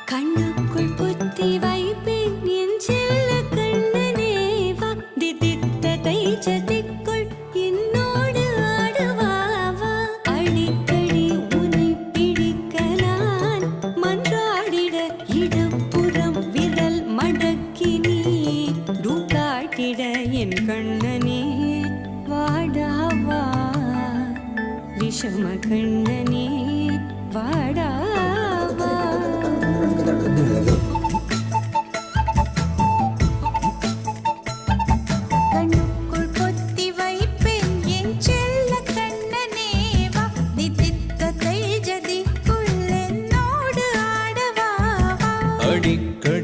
கண்ணுக்குள் புத்தி வைப்பேன் என் செல்ல கண்ணனேவா திதித்த தைச்சதிக்குள் என்னோடு ஆடுவாவா அடிக்கடி உனை பிடிக்க நான் மன்றாடிட இடப்புறம் விரல் மடக்கி நீ தூக்காட்டிட என் கண்ணனே வாடாவா விஷம கண்ணனே வாடாவா கண்ணுக்குள் பொத்தி வைப்பேன் என் செல்ல கண்ணனேவா திதித்த தைஜதிக்குள் என்னோடு ஆடவாவா அடிக்கடி